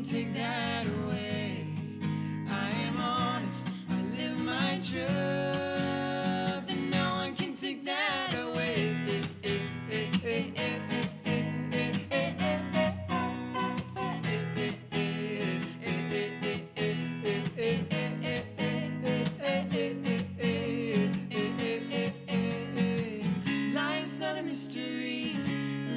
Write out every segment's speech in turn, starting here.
can take that away. I am honest, I live my truth, and no one can take that away. Life's not a mystery,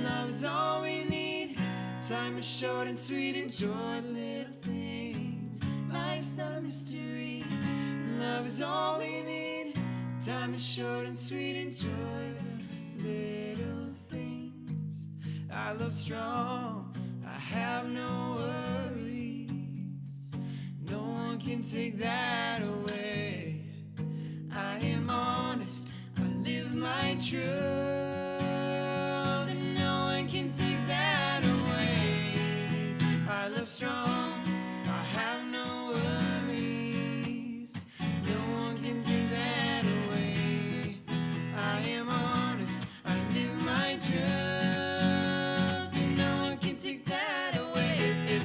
love is all we need. Time is short and sweet, enjoy the little things. Life's not a mystery, love is all we need. Time is short and sweet, enjoy the little things. I love strong, I have no worries. No one can take that away. I am honest, I live my truth, and no one can take that away. I love strong, I have no worries. No one can take that away. I am honest, I live my truth, and no one can take that away.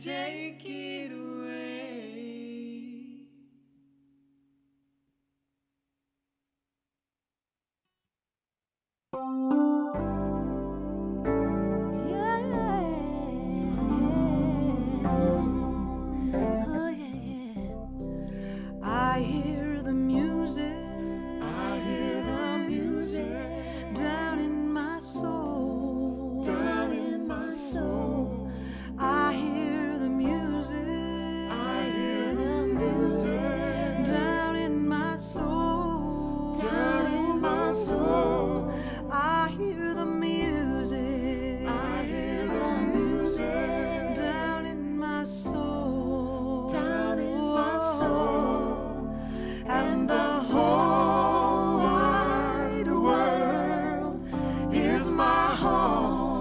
Take it away. I hear the music. I hear the music down in my soul. down in my soul. I hear the music. I hear the music down in my soul. down in my soul. I hear the music. I hear the music down in my soul. down in my soul. And the whole wide world is my home.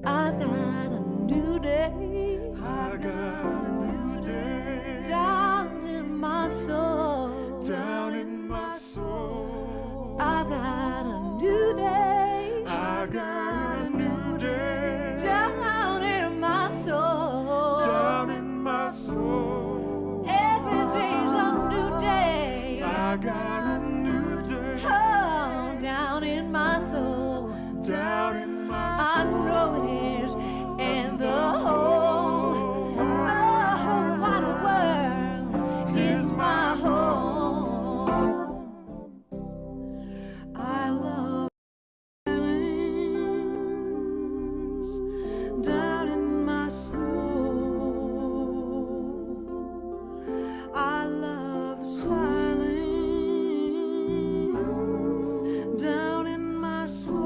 I've got a new day. I got a new day Down in my soul. down in my soul. I've got a new day. I got a new day Down in my soul. down in my soul. Every day's a new day. I got a new day Oh, down in my soul. down in my I soul. know it is. And the whole wide world is my home. I love feelings down in my soul. I love silence down in my soul.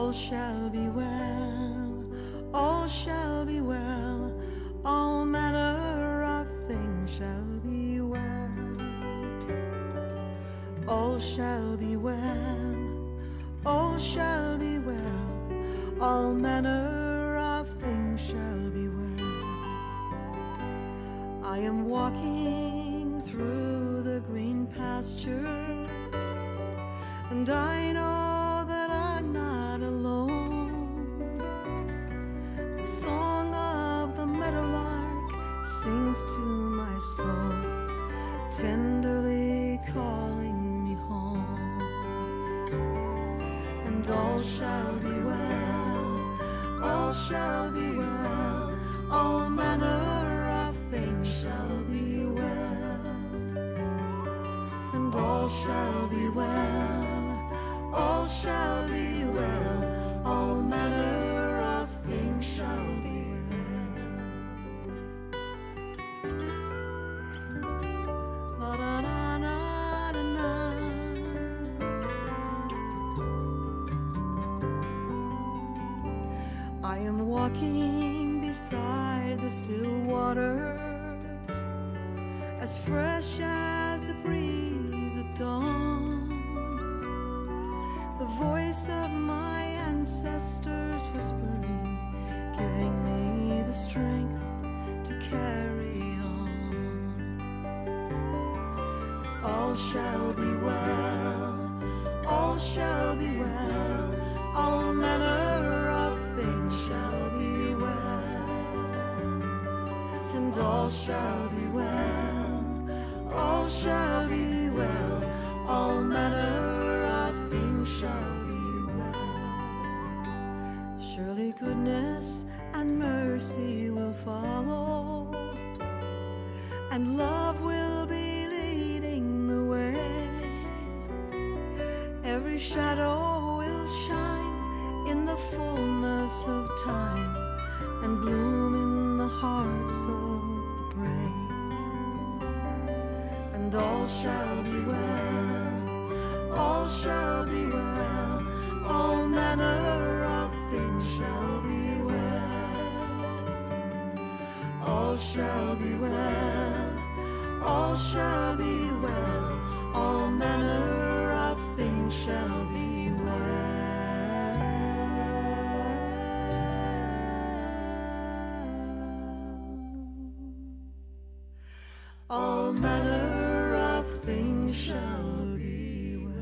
all shall be well, all shall be well, all manner of things shall be well. All shall be well, all shall be well, all manner of things shall be well. I am walking through the green pastures, and I know that I'm not alone. The song of the meadowlark sings to my soul, tenderly calling me home. And all shall be well, all shall be well, all manner of things shall be well. And all shall be well, all shall be well, all manner of things shall be well. La da na na na na. I am walking beside the still waters, as fresh as the breeze at dawn. The voice of my ancestors whispering, giving me the strength to carry on. All shall be well, all shall be well, all manner of things shall be well. And all shall be well, all shall be well, all manner of things shall be well. Surely goodness and mercy will follow, and love will be leading the way. Every shadow will shine in the fullness of time, and bloom in the hearts of the brave. And all shall be well, all shall be well, all manner of things shall be well. All shall be well, all shall be well, all manner of things shall be well. All manner of things shall be well.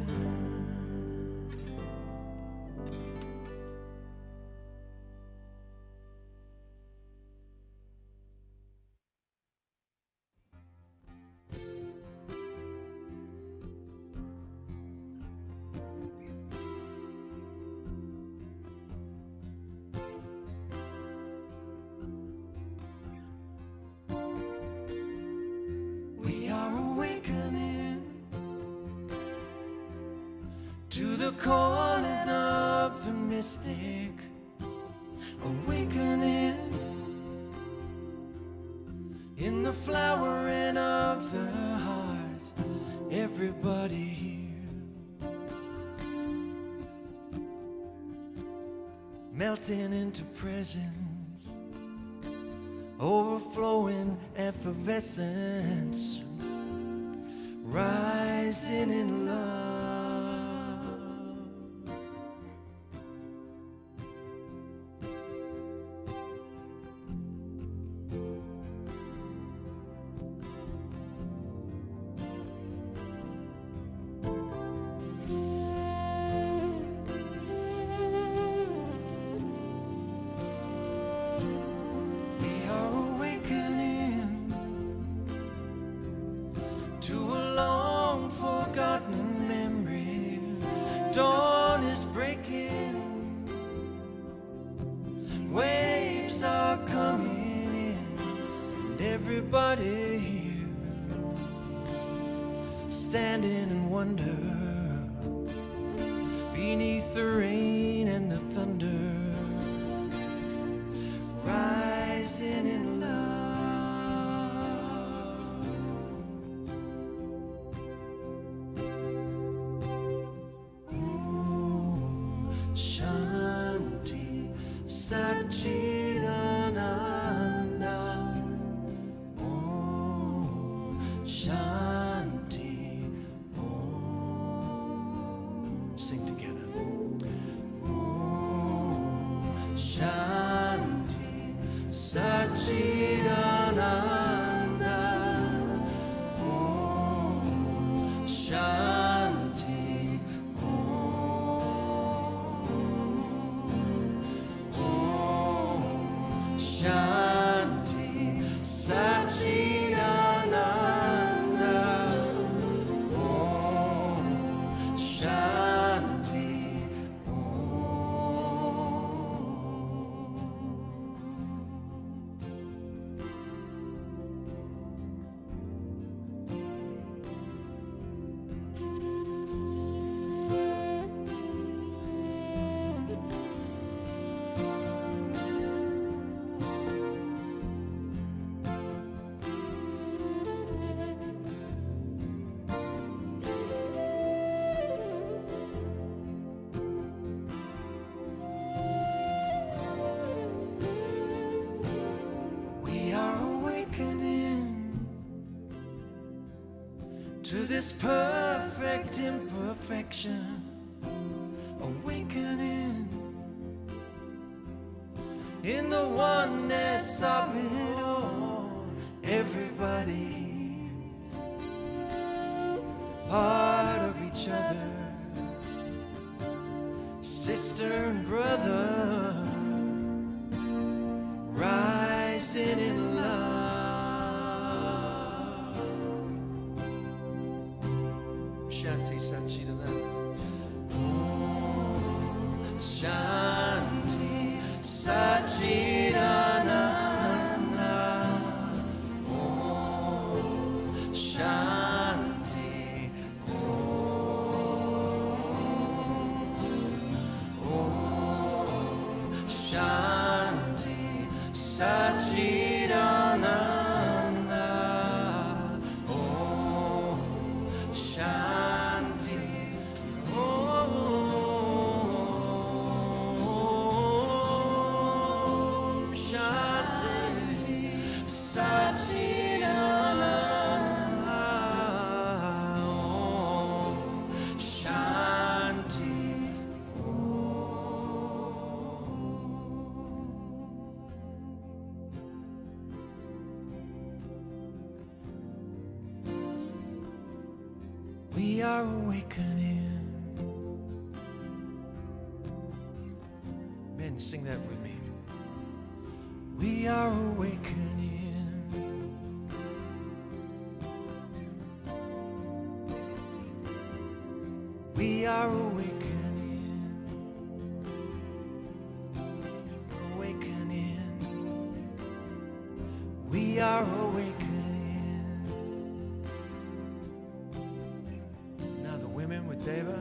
We are awakening to the calling of the mystic. Awakening in the flowering of the heart. Everybody here melting into presence, overflowing effervescence, rising in love. We are awakening to a long forgotten memory. Dawn is breaking, waves are coming in, and everybody here standing in wonder beneath the rain and the thunder, rising in love. Ooh, shine. to this perfect imperfection, awakening in the oneness of it all. Everybody part of each other, sister and brother, rising in love. Shanti Sanchidana. Om Shanti Sachidananda. Om Shanti. Om Shanti Sachidananda. Om Shanti. Om Shanti Sachidananda. Om Shanti. We are awakening. Men, sing that with me. We are awakening. We are awakening. Awakening. We are awakening. Now the women with Deva.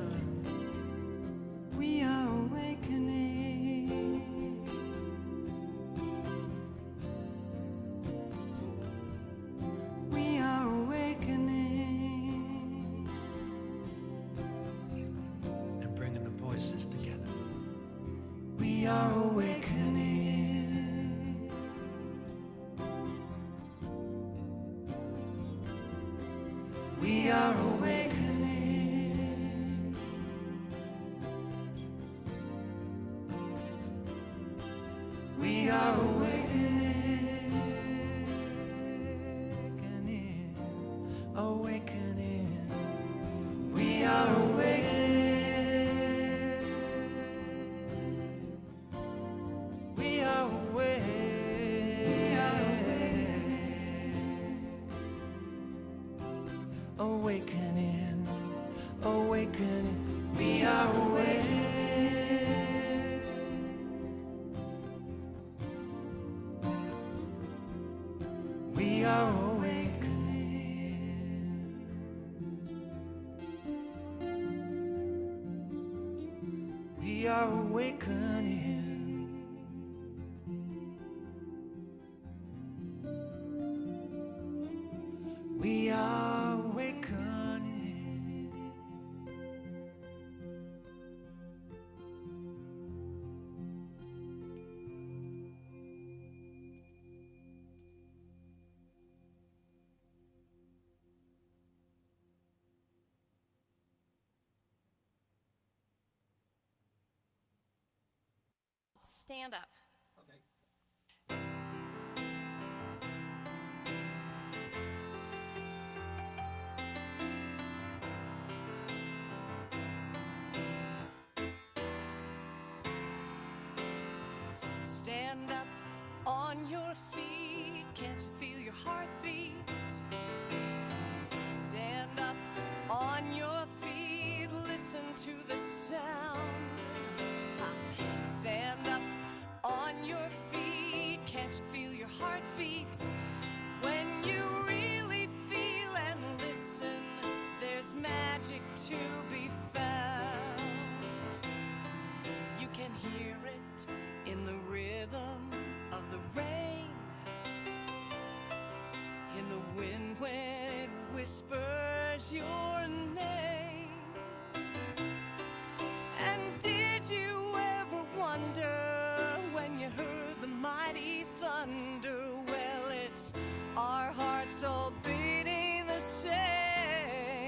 We are awakening. We are awakening. And bringing the voices together. We are awakening. We are awakening. We are awakening. Awakening. We are awakening. We are awakening. Awakening. Awakening. We are awakening. We are awakening. We are awakening. We are awakening. Stand up. Stand up on your feet. Can't you feel your heartbeat? Stand up on your feet. Listen to the sound. Stand up on your feet. Can't you feel your heartbeat? When you really feel and listen, there's magic to be found. You can hear it in the rhythm of the rain, in the wind when it whispers your name. And did you ever wonder when you heard the mighty thunder? Well, it's our hearts all beating the same.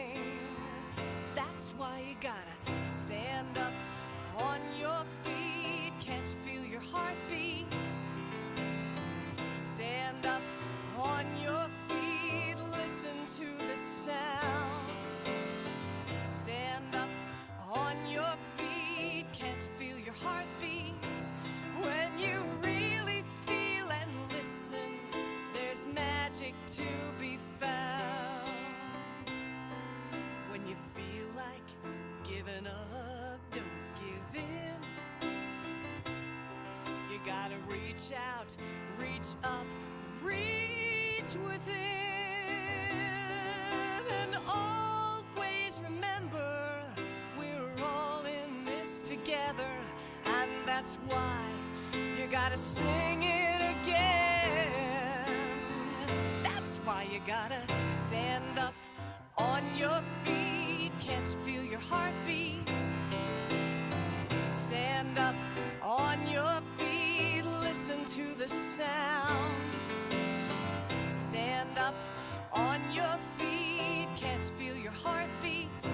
magic to be found. When you feel like giving up, don't give in. You gotta reach out, reach up, reach within. And always remember, we're all in this together. And that's why you gotta sing it again. That's why you gotta stand up on your feet. Can't you feel your heartbeat? Stand up on your feet. Listen to the sound. Stand up on your feet. Can't you feel your heartbeat?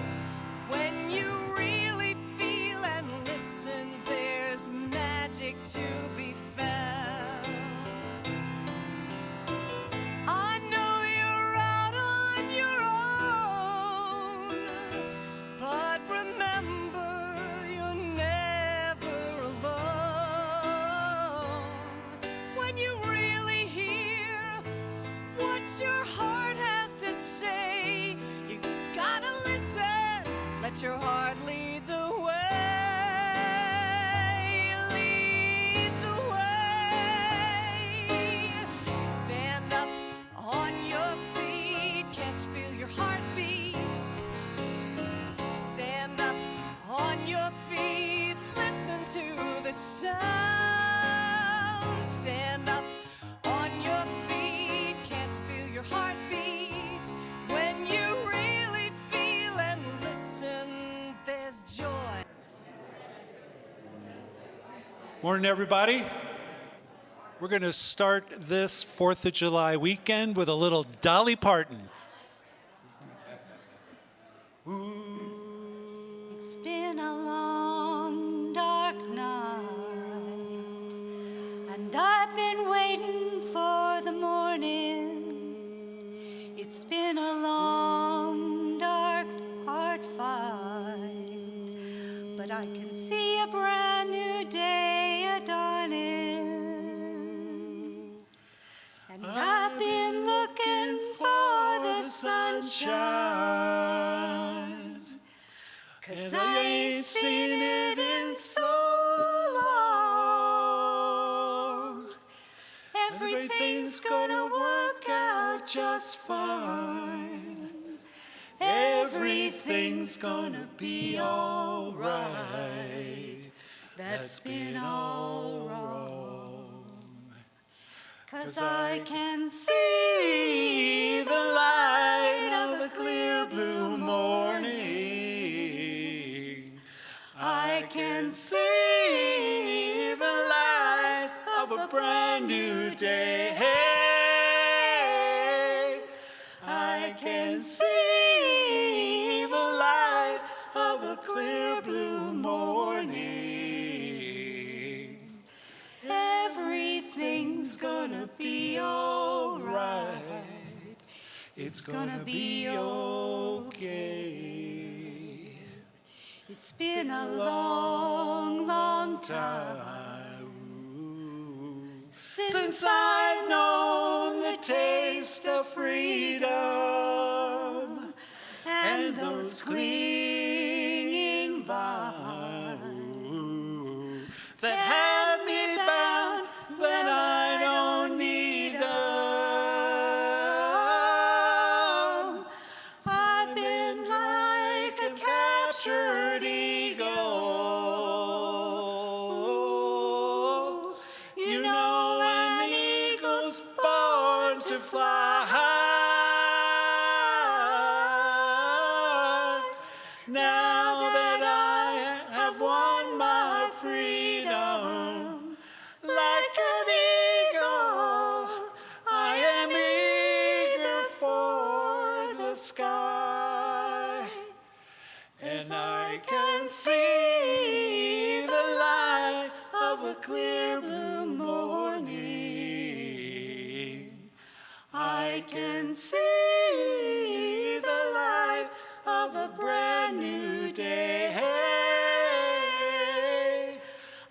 When you really feel and listen, there's magic to be found. I know you're out on your own, but remember, you're never alone. When you really hear what your heart has to say, you gotta listen. Let your heart lead the way. Lead the way. Stand up on your feet. Can't you feel your heartbeat? Stand up on your feet. Listen to the sound. Stand up on your feet. Can't you feel your heartbeat? When you really feel and listen, there's joy. Morning, everybody. We're going to start this 4th of July weekend with a little Dolly Parton. It's been a long, dark night, and I've been waiting for the morning. It's been a long, dark, hard fight, but I can see a brand new day a-dawning. And I've been looking for the sunshine, 'cause I ain't seen it in so long. Everything's gonna work out just fine. Everything's gonna be all right. That's been all wrong. 'Cause I can see the light of a clear blue morning. I can see the light of a brand new day. I can see the light of a clear blue morning. Everything's gonna be all right. It's gonna be okay. It's been a long, long time since I've known the taste of freedom and those clinging vines that had me bound when I don't need them. I've been like a captured eagle. You know, an eagle's born to fly. Now that I have won my freedom, like an eagle, I am eager for the sky. And I can see the light of a clear blue morning. I can see the light of a brand new day.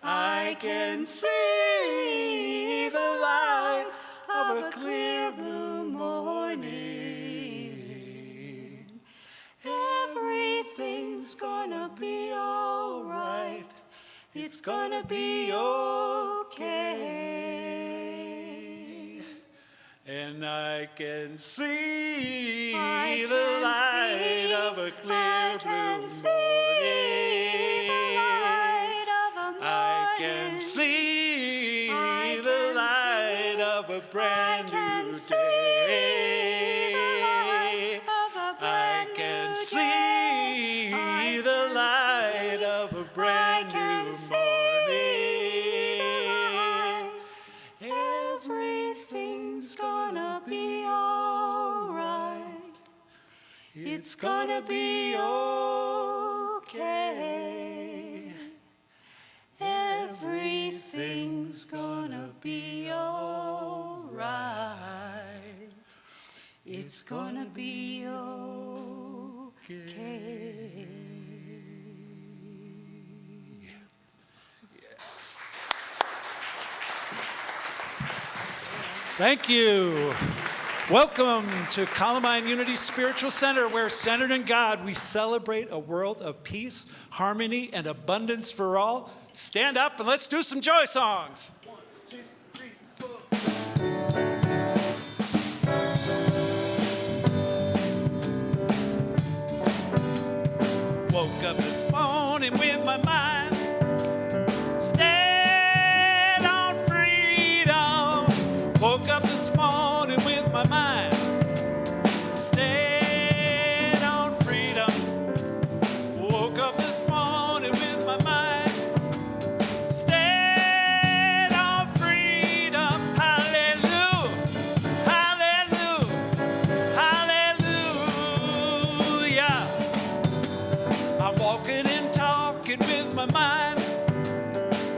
I can see the light of a clear blue morning. It's gonna be okay. And I can see I the can light see- of a I clear can blue see the morning. light of a I can morning. see I the can light see- of a brand I can new see day. the light of a I brand can new see day. I the can light see- of a I brand can new see the morning. light. Everything's gonna be alright. It's gonna be okay. Everything's gonna be alright. It's gonna be okay. Thank you. Welcome to Columbine Unity Spiritual Center, where centered in God, we celebrate a world of peace, harmony, and abundance for all. Stand up and let's do some joy songs. 1, 2, 3, 4. Woke up this morning with my mind stayed on freedom. Woke up this morning with my mind stayed on freedom. Woke up this morning with my mind stayed on freedom. Hallelujah, hallelujah, hallelujah. I'm walking and talking with my mind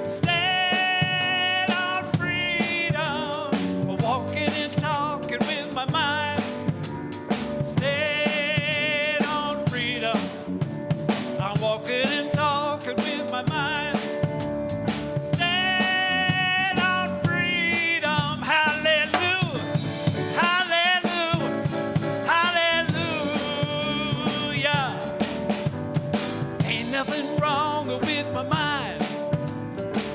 stayed on freedom. Walking and talking with my mind stayed on freedom. I'm walking and talking with my mind stayed on freedom. Hallelujah, hallelujah, hallelujah. Ain't nothing wrong with my mind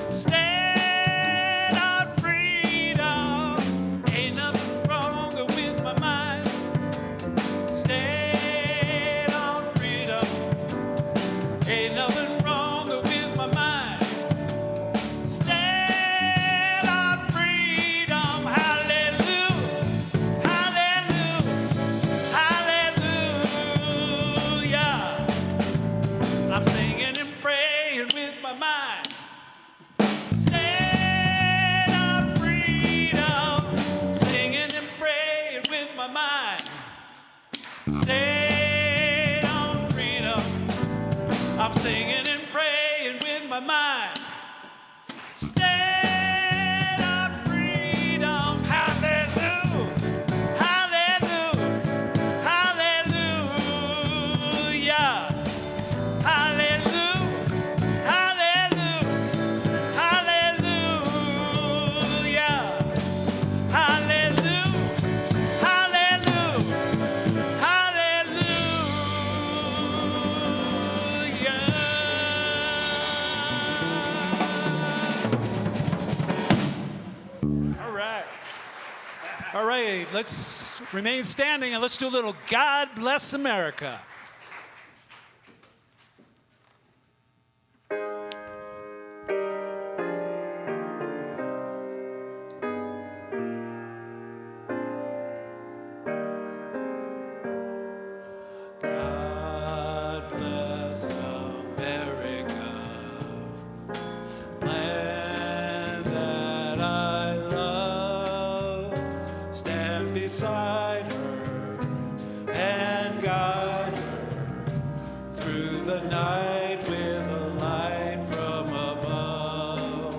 stayed on freedom. Ain't nothing wrong with my mind stayed on freedom. Ain't nothing wrong with my mind stayed on freedom. Hallelujah, hallelujah, hallelujah. I'm singing and praying with my mind stayed on freedom. Singing and praying with my mind stayed on freedom. I'm singing and praying with my mind stayed on freedom. Hallelujah, hallelujah, hallelujah. Hallelujah, hallelujah, hallelujah, hallelujah, hallelujah. All right, let's remain standing and let's do a little God Bless America. God bless America, land that I love. Stand beside her and guide her through the night with a light from above.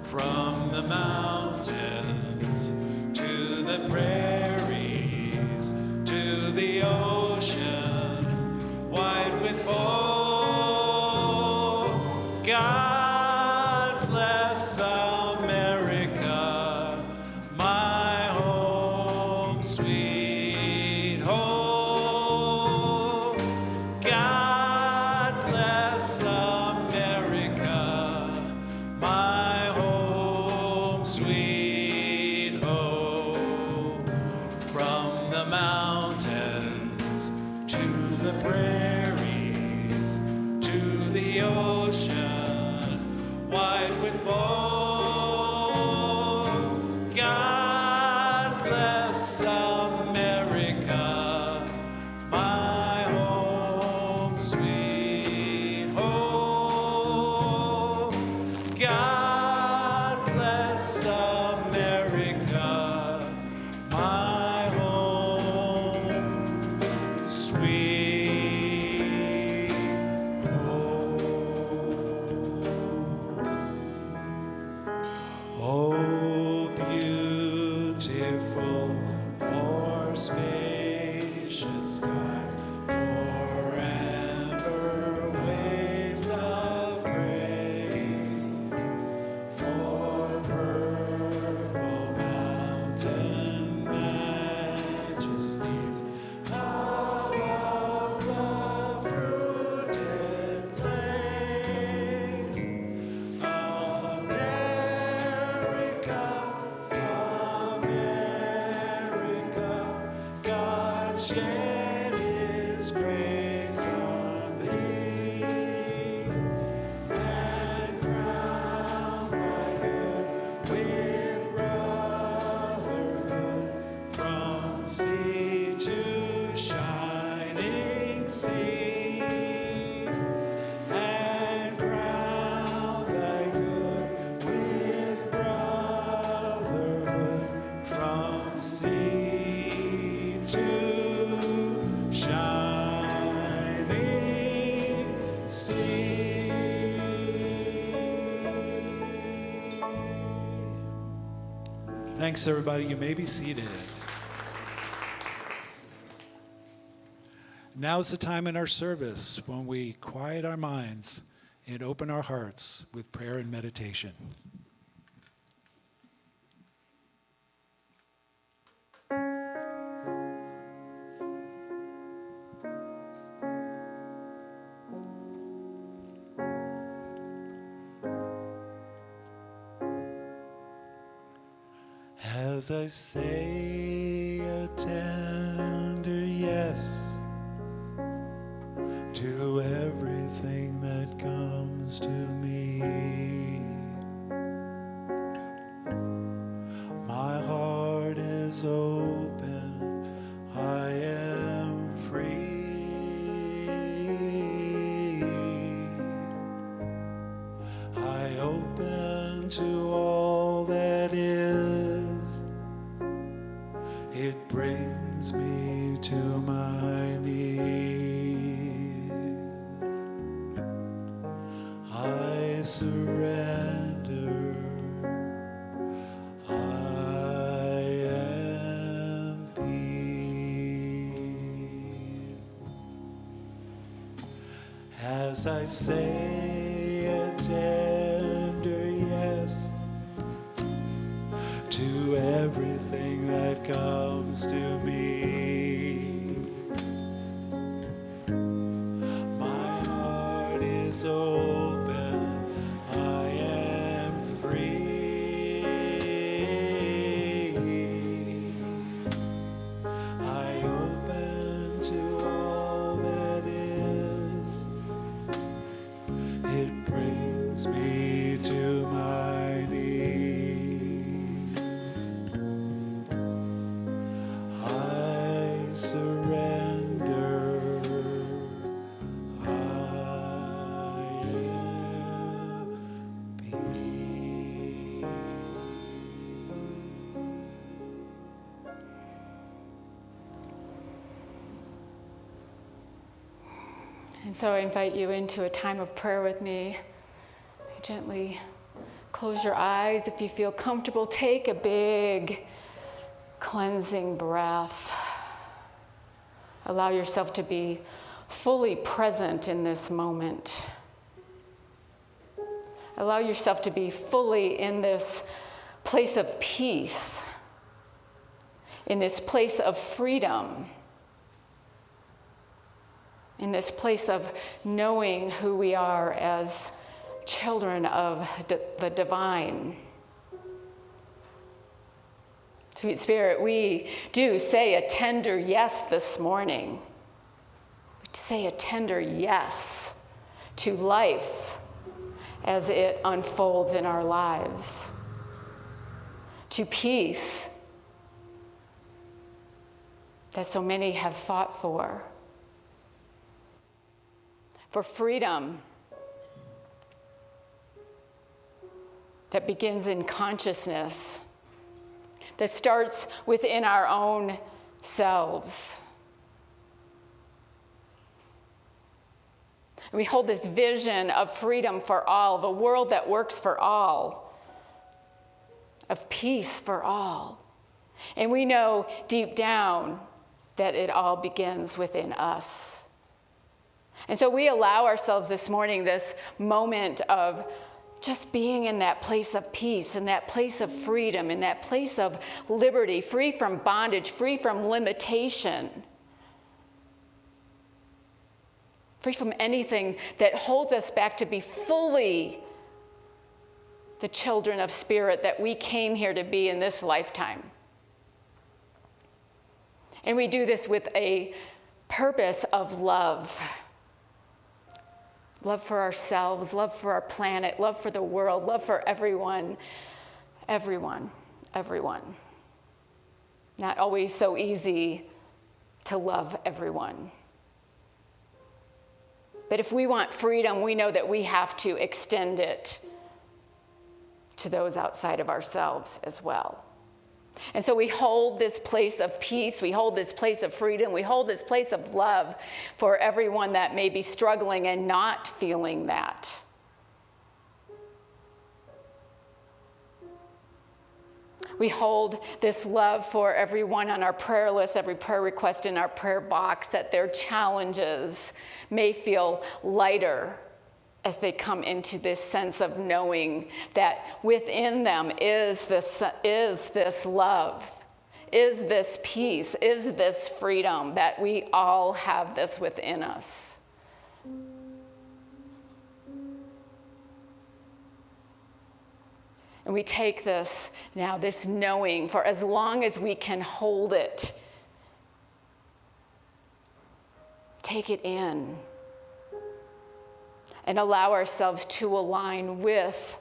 From the mountains to the prairies to the ocean white with foam. God bless America, my home, sweet home. God bless America, the mountains to the prairies, to the ocean, white with foam. God bless America, my home, sweet home. God bless America, my home, sweet home. Oh, beautiful for spacious skies, forever waves of gray, for purple mountain majesties above the fruited plain. America, America, God shed His grace on thee, and crown thy good with brotherhood from sea to shining sea, and crown thy good with brotherhood from sea to shining sea. Thanks, everybody. You may be seated. Now's the time in our service when we quiet our minds and open our hearts with prayer and meditation. As I say a tender yes to everything that comes to me, my heart is open, I am free. I open to all that is. It brings me to my knees. I surrender. I am peace. As I say a tender yes to everything that comes to me, my heart is open, I am free. I open to all that is. It brings me to my knees. I surrender. I am peace. And so I invite you into a time of prayer with me. Gently close your eyes if you feel comfortable. Take a big cleansing breath. Allow yourself to be fully present in this moment. Allow yourself to be fully in this place of peace, in this place of freedom, in this place of knowing who we are as children of the divine. Sweet Spirit, we do say a tender yes this morning. We say a tender yes to life as it unfolds in our lives, to peace that so many have fought for freedom that begins in consciousness, that starts within our own selves. And we hold this vision of freedom for all, of a world that works for all, of peace for all. And we know deep down that it all begins within us. And so we allow ourselves this morning this moment of just being in that place of peace, in that place of freedom, in that place of liberty, free from bondage, free from limitation, free from anything that holds us back to be fully the children of spirit that we came here to be in this lifetime. And we do this with a purpose of love. Love for ourselves, love for our planet, love for the world, love for everyone. Everyone. Not always so easy to love everyone. But if we want freedom, we know that we have to extend it to those outside of ourselves as well. And so we hold this place of peace, we hold this place of freedom, we hold this place of love for everyone that may be struggling and not feeling that. We hold this love for everyone on our prayer list, every prayer request in our prayer box, that their challenges may feel lighter as they come into this sense of knowing that within them is this love, is this peace, is this freedom, that we all have this within us. And we take this now, this knowing, for as long as we can hold it, take it in, and allow ourselves to align with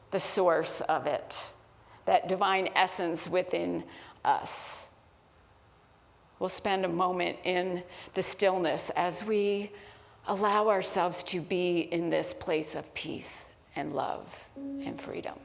the source of it, that divine essence within us. We'll spend a moment in the stillness as we allow ourselves to be in this place of peace and love and freedom.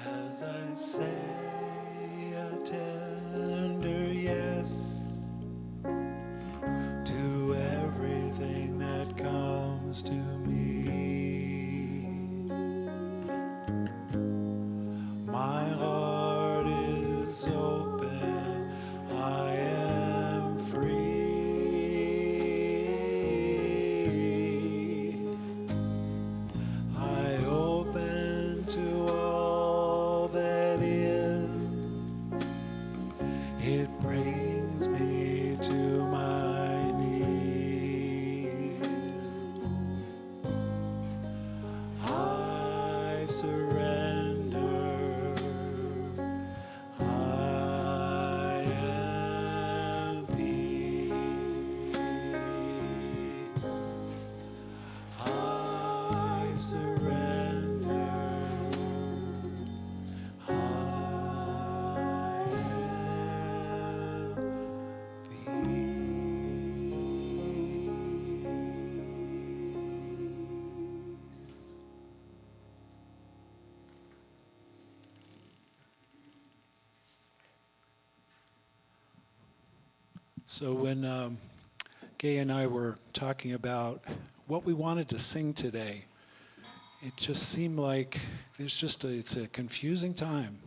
As I say a tender yes to everything that comes to me, my heart brings me to my knees. I surrender. I am peace. I surrender. I am peace. So when Gay and I were talking about what we wanted to sing today, it just seemed like it's a confusing time.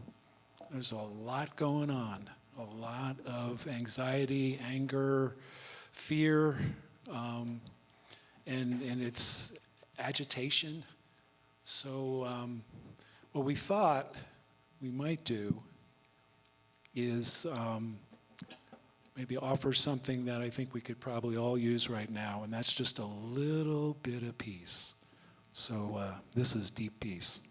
There's a lot going on, a lot of anxiety, anger, fear, and it's agitation. So what we thought we might do is maybe offer something that I think we could probably all use right now, and that's just a little bit of peace. So this is Deep Peace.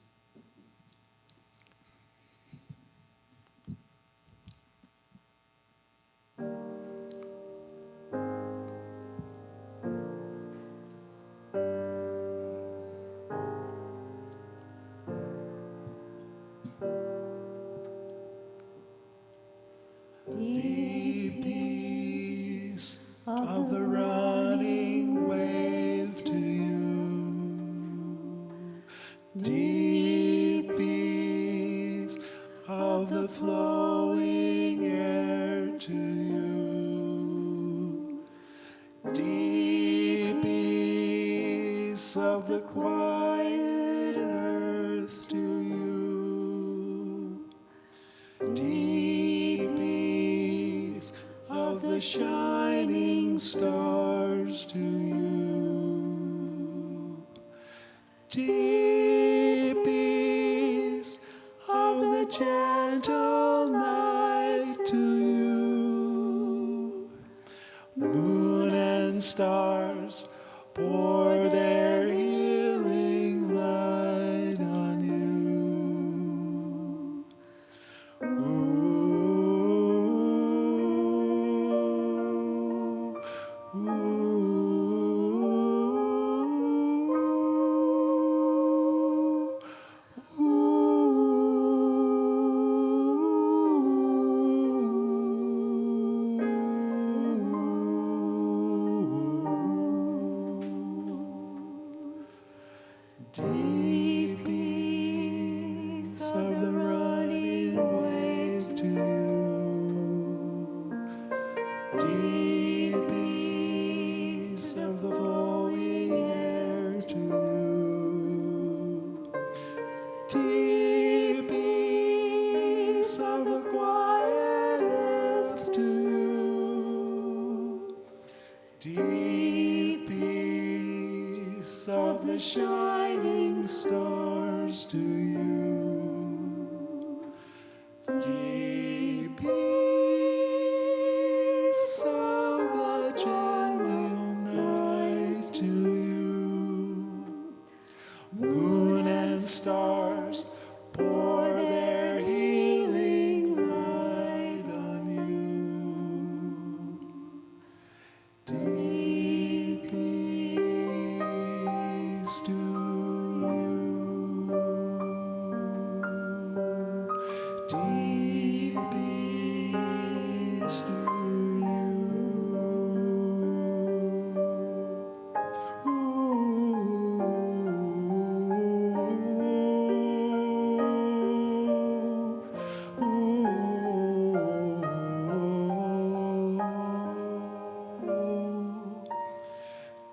Deep peace of the running wave to you. Deep peace of the flowing air to you. Deep peace of the quiet earth to you. Deep peace of the shining stars to you. Deep peace of the gentle night to you. Moon and stars pour their healing light on you. Deep peace of the running wave to you. Deep peace of the flowing air to you. Deep peace of the quiet earth to you. Deep peace of the shining stars to you. Deep peace of the gentle night to you. Moon and stars pour their healing light on you. Deep peace to you. Deep peace to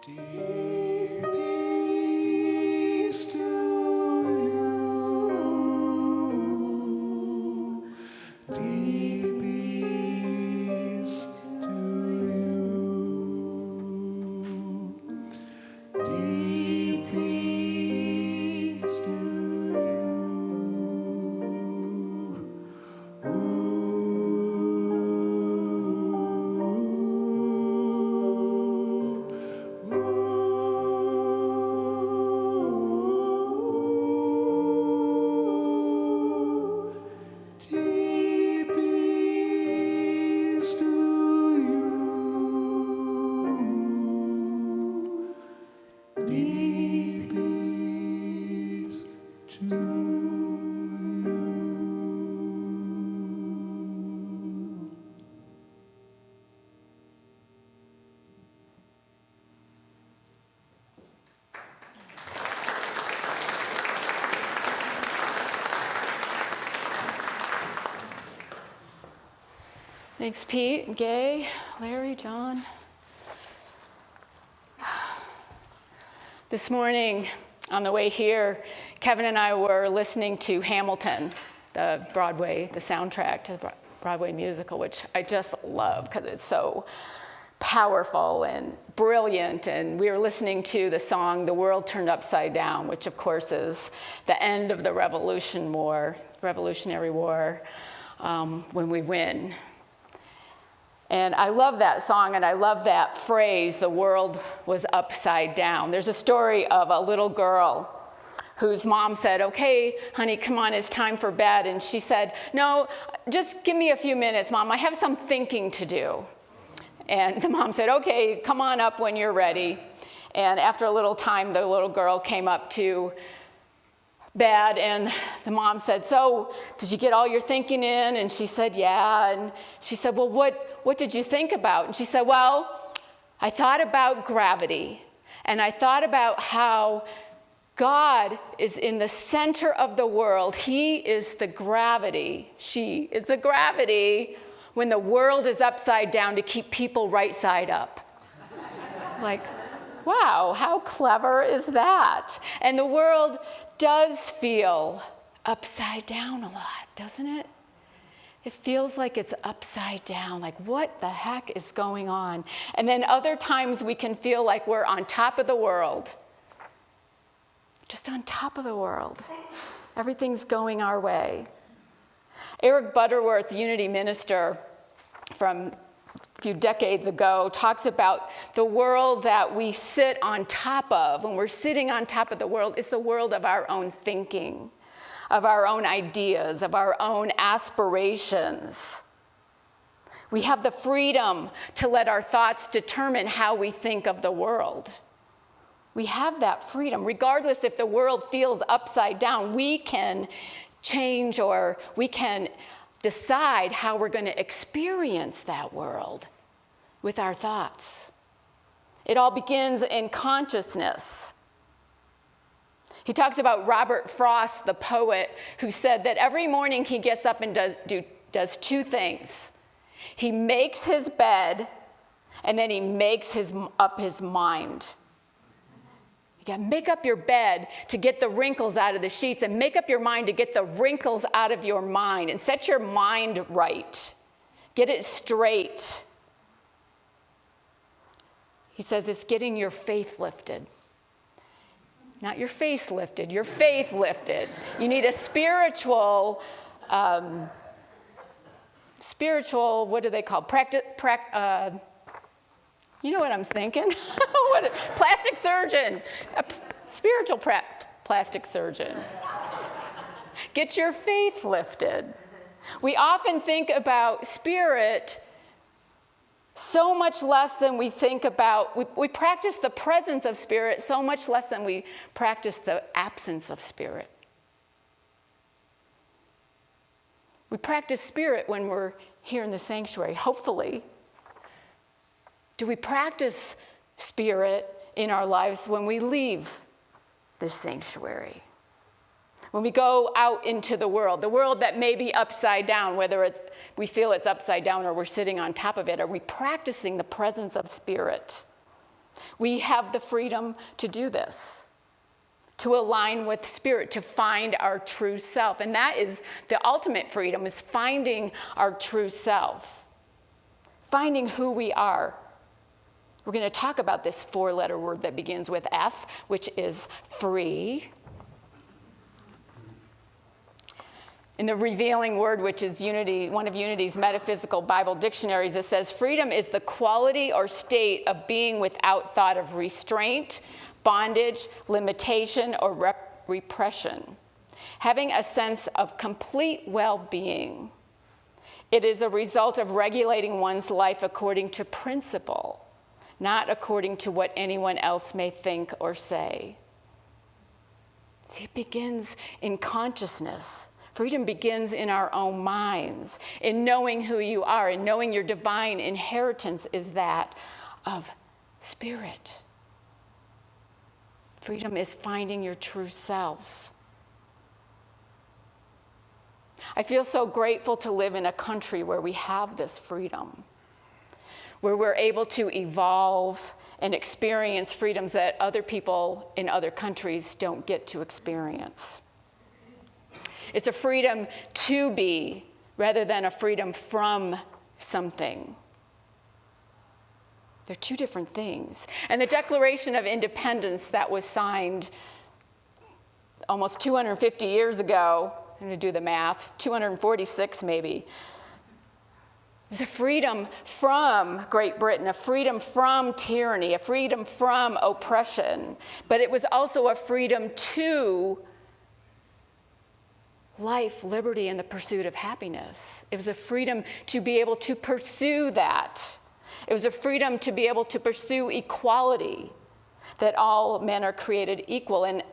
Deep peace. Thanks, Pete, Gay, Larry, John. This morning, on the way here, Kevin and I were listening to Hamilton, the soundtrack to the Broadway musical, which I just love because it's so powerful and brilliant. And we were listening to the song, "The World Turned Upside Down," which of course is the end of the Revolutionary War, when we win. And I love that song, and I love that phrase, "the world was upside down." There's a story of a little girl whose mom said, "Okay, honey, come on, it's time for bed." And she said, "No, just give me a few minutes, Mom. I have some thinking to do." And the mom said, "Okay, come on up when you're ready." And after a little time, the little girl came up to bed, and the mom said, "So, did you get all your thinking in?" And she said, "Yeah." And she said, "Well, what did you think about?" And she said, "Well, I thought about gravity, and I thought about how God is in the center of the world. He is the gravity. She is the gravity when the world is upside down to keep people right side up." Like, wow, how clever is that? And the world does feel upside down a lot, doesn't it? It feels like it's upside down, like what the heck is going on? And then other times we can feel like we're on top of the world. Just on top of the world. Everything's going our way. Eric Butterworth, Unity minister from a few decades ago, talks about the world that we sit on top of. When we're sitting on top of the world, it's the world of our own thinking, of our own ideas, of our own aspirations. We have the freedom to let our thoughts determine how we think of the world. We have that freedom. Regardless if the world feels upside down, we can change, or we can decide how we're going to experience that world with our thoughts. It all begins in consciousness. He talks about Robert Frost, the poet, who said that every morning he gets up and does two things. He makes his bed, and then he makes up his mind. You got to make up your bed to get the wrinkles out of the sheets, and make up your mind to get the wrinkles out of your mind, and set your mind right. Get it straight. He says it's getting your faith lifted. Not your face lifted, your faith lifted. You need a spiritual, what do they call? You know what I'm thinking? Plastic surgeon, a spiritual plastic surgeon. Get your faith lifted. We often think about spirit so much less than we think about, we practice the presence of spirit so much less than we practice the absence of spirit. We practice spirit when we're here in the sanctuary, hopefully. Do we practice spirit in our lives when we leave this sanctuary? When we go out into the world that may be upside down, whether we feel it's upside down or we're sitting on top of it, are we practicing the presence of spirit? We have the freedom to do this, to align with spirit, to find our true self. And that is the ultimate freedom, is finding our true self, finding who we are. We're going to talk about this four-letter word that begins with F, which is free. In the Revealing Word, which is one of Unity's metaphysical Bible dictionaries, it says, freedom is the quality or state of being without thought of restraint, bondage, limitation, or repression. Having a sense of complete well-being. It is a result of regulating one's life according to principle, not according to what anyone else may think or say. See, it begins in consciousness. Freedom begins in our own minds, in knowing who you are, and knowing your divine inheritance is that of spirit. Freedom is finding your true self. I feel so grateful to live in a country where we have this freedom, where we're able to evolve and experience freedoms that other people in other countries don't get to experience. It's a freedom to be rather than a freedom from something. They're two different things. And the Declaration of Independence that was signed almost 250 years ago, I'm going to do the math, 246 maybe, it was a freedom from Great Britain, a freedom from tyranny, a freedom from oppression, but it was also a freedom to life, liberty, and the pursuit of happiness. It was a freedom to be able to pursue that. It was a freedom to be able to pursue equality, that all men are created equal. And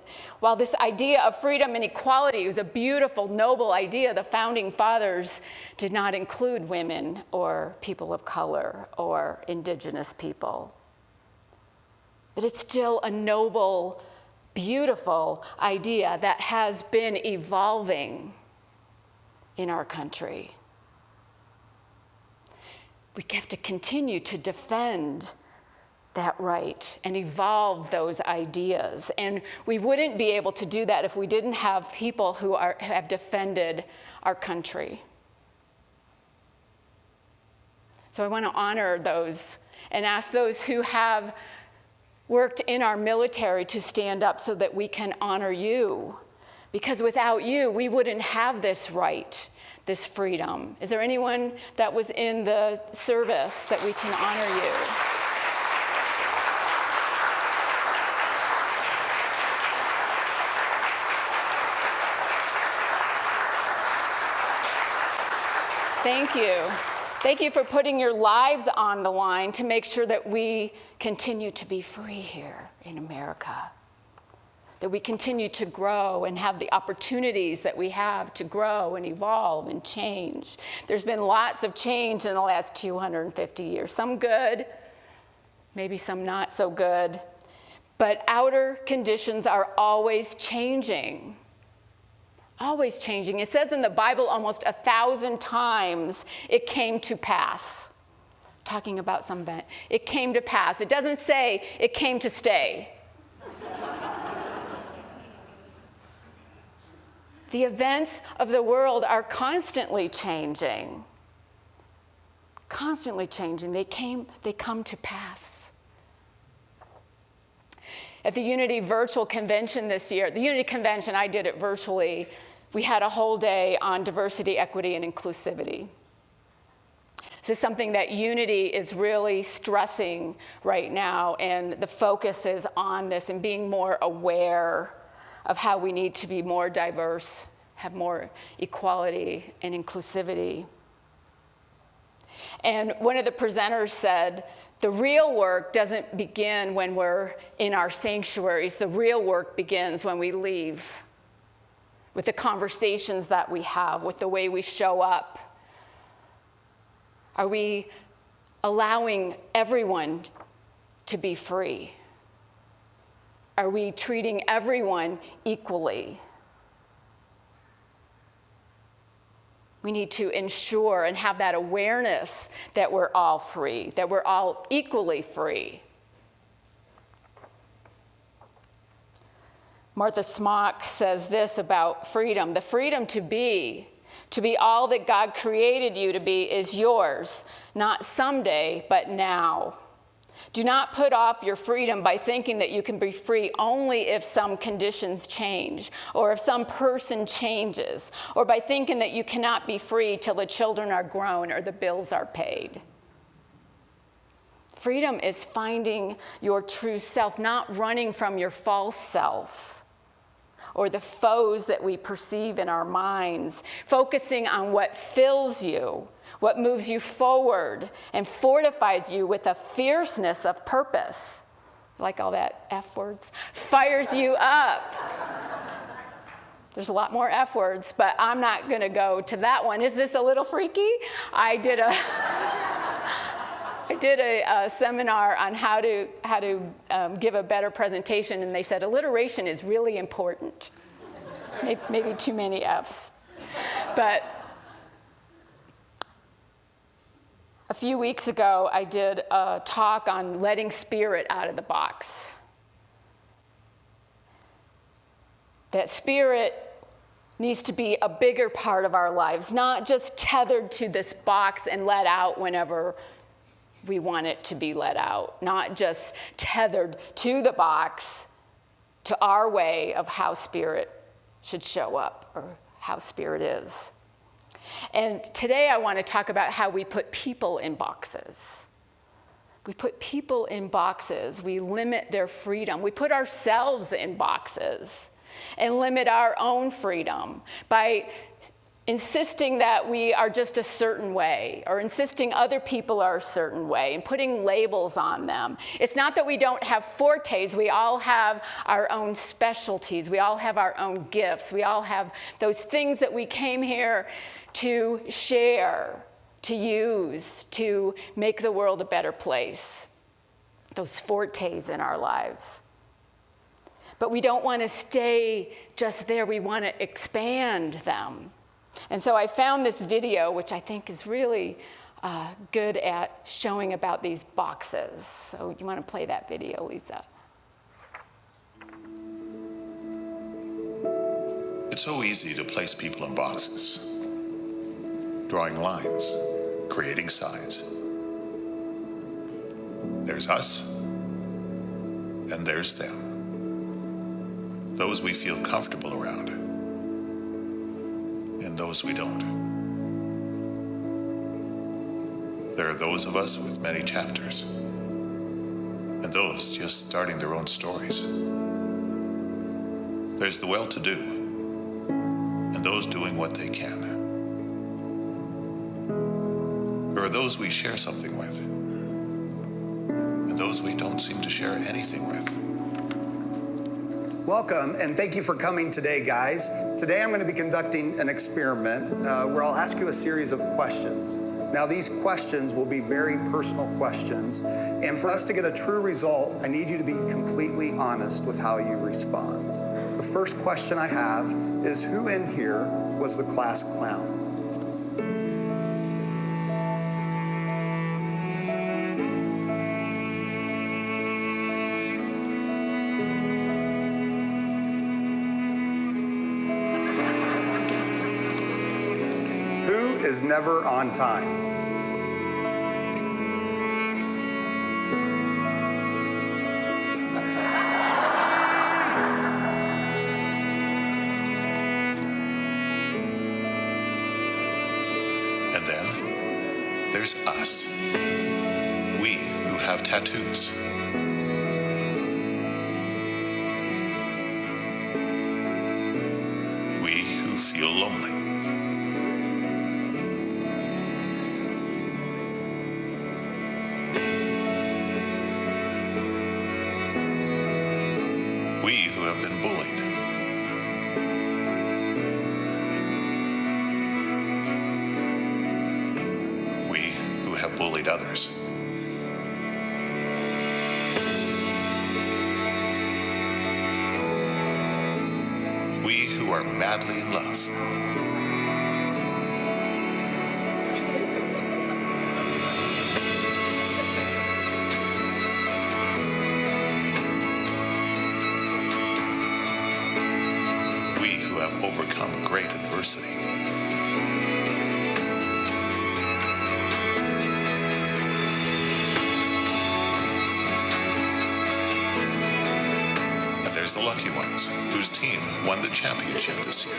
while this idea of freedom and equality was a beautiful, noble idea, the founding fathers did not include women or people of color or indigenous people. But it's still a noble, beautiful idea that has been evolving in our country. We have to continue to defend that right and evolve those ideas. And we wouldn't be able to do that if we didn't have people who have defended our country. So I want to honor those and ask those who have worked in our military to stand up so that we can honor you. Because without you, we wouldn't have this right, this freedom. Is there anyone that was in the service that we can honor you? Thank you. Thank you for putting your lives on the line to make sure that we continue to be free here in America, that we continue to grow and have the opportunities that we have to grow and evolve and change. There's been lots of change in the last 250 years, some good, maybe some not so good, but outer conditions are always changing. Always changing. It says in the Bible almost 1,000 times, it came to pass. Talking about some event. It came to pass. It doesn't say it came to stay. The events of the world are constantly changing. Constantly changing. They come to pass. At the Unity Virtual Convention this year, the Unity Convention, I did it virtually. We had a whole day on diversity, equity, and inclusivity. This is something that Unity is really stressing right now, and the focus is on this and being more aware of how we need to be more diverse, have more equality and inclusivity. And one of the presenters said, the real work doesn't begin when we're in our sanctuaries. The real work begins when we leave, with the conversations that we have, with the way we show up. Are we allowing everyone to be free? Are we treating everyone equally? We need to ensure and have that awareness that we're all free, that we're all equally free. Martha Smock says this about freedom: the freedom to be all that God created you to be is yours, not someday, but now. Do not put off your freedom by thinking that you can be free only if some conditions change, or if some person changes, or by thinking that you cannot be free till the children are grown or the bills are paid. Freedom is finding your true self, not running from your false self or the foes that we perceive in our minds, focusing on what fills you, what moves you forward and fortifies you with a fierceness of purpose, like all that F words, fires you up. There's a lot more F words, but I'm not going to go to that one. Is this a little freaky? I did a seminar on how to give a better presentation, and they said alliteration is really important. Maybe too many Fs. But a few weeks ago, I did a talk on letting spirit out of the box. That spirit needs to be a bigger part of our lives, not just tethered to this box and let out whenever we want it to be let out, not just tethered to the box, to our way of how spirit should show up or how spirit is. And today I want to talk about how we put people in boxes. We put people in boxes. We limit their freedom. We put ourselves in boxes and limit our own freedom by insisting that we are just a certain way, or insisting other people are a certain way, and putting labels on them. It's not that we don't have fortes. We all have our own specialties. We all have our own gifts. We all have those things that we came here to share, to use, to make the world a better place. Those fortes in our lives. But we don't want to stay just there. We want to expand them. And so I found this video, which I think is really good at showing about these boxes. So you want to play that video, Lisa? It's so easy to place people in boxes, drawing lines, creating sides. There's us, and there's them. Those we feel comfortable around, and those we don't. There are those of us with many chapters, and those just starting their own stories. There's the well-to-do, and those doing what they can. There are those we share something with, and those we don't seem to share anything with. Welcome, and thank you for coming today, guys. Today I'm going to be conducting an experiment where I'll ask you a series of questions. Now, these questions will be very personal questions, and for us to get a true result, I need you to be completely honest with how you respond. The first question I have is, who in here was the class clown? Is never on time. And then there's us. We who have tattoos. We who feel lonely. Have been bullied. We who have bullied others. We who are madly in love. Overcome great adversity. And there's the lucky ones, whose team won the championship this year.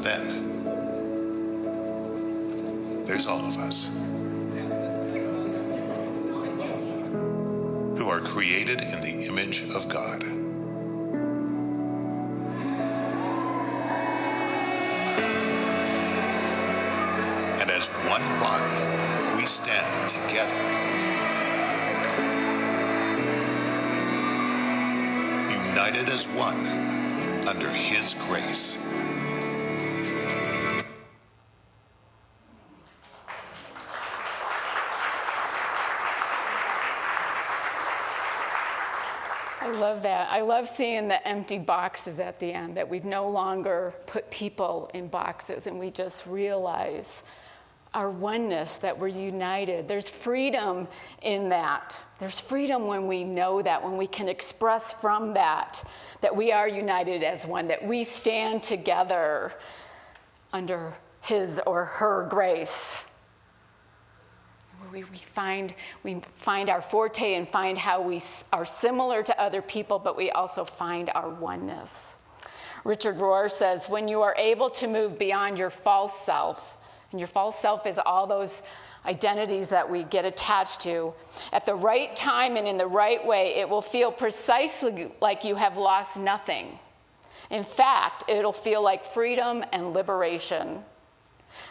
And then there's all of us who are created in the image of God. And as one body, we stand together, united as one under His grace. I love that. I love seeing the empty boxes at the end, that we've no longer put people in boxes and we just realize our oneness, that we're united. There's freedom in that. There's freedom when we know that, when we can express from that we are united as one, that we stand together under His or her grace. We find our forte and find how we are similar to other people, but we also find our oneness. Richard Rohr says, when you are able to move beyond your false self, and your false self is all those identities that we get attached to, at the right time and in the right way, it will feel precisely like you have lost nothing. In fact, it'll feel like freedom and liberation.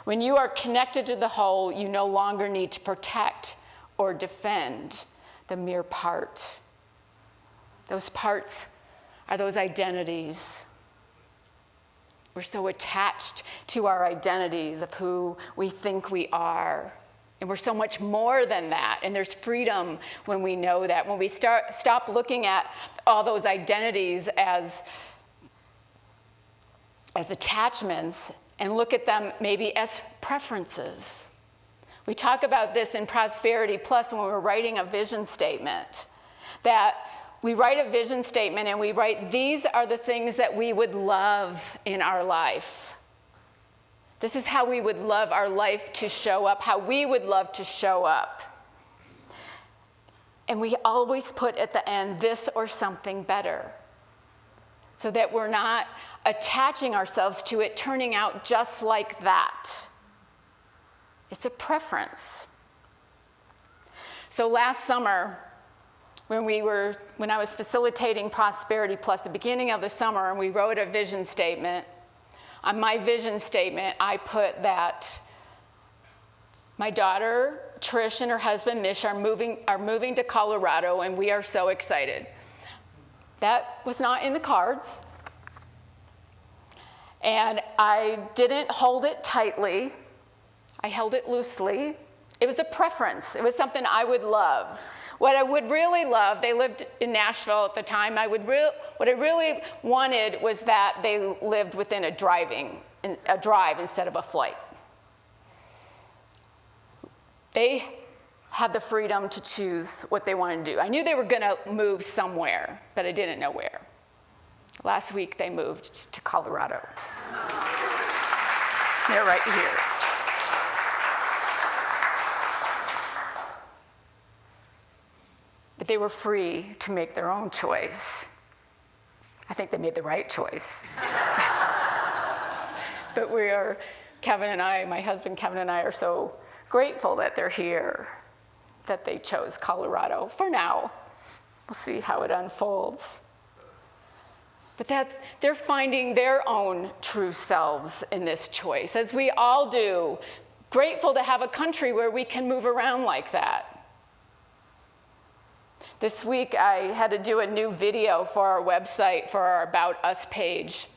When you are connected to the whole, you no longer need to protect or defend the mere part. Those parts are those identities. We're so attached to our identities of who we think we are. And we're so much more than that. And there's freedom when we know that. When we stop looking at all those identities as attachments and look at them maybe as preferences. We talk about this in Prosperity Plus when we're writing a vision statement, that we write a vision statement and we write, these are the things that we would love in our life. This is how we would love our life to show up, how we would love to show up. And we always put at the end, this or something better, so that we're not attaching ourselves to it turning out just like that. It's a preference. So last summer, when I was facilitating Prosperity Plus, the beginning of the summer, and we wrote a vision statement. On my vision statement, I put that my daughter, Trish, and her husband, Mish, are moving to Colorado, and we are so excited. That was not in the cards. And I didn't hold it tightly. I held it loosely. It was a preference. It was something I would love. What I would really love, they lived in Nashville at the time, what I really wanted was that they lived within a drive instead of a flight. They had the freedom to choose what they wanted to do. I knew they were going to move somewhere, but I didn't know where. Last week, they moved to Colorado. They're right here. But they were free to make their own choice. I think they made the right choice. But Kevin and I, my husband Kevin and I, are so grateful that they're here, that they chose Colorado for now. We'll see how it unfolds. But they're finding their own true selves in this choice, as we all do. Grateful to have a country where we can move around like that. This week, I had to do a new video for our website, for our About Us page.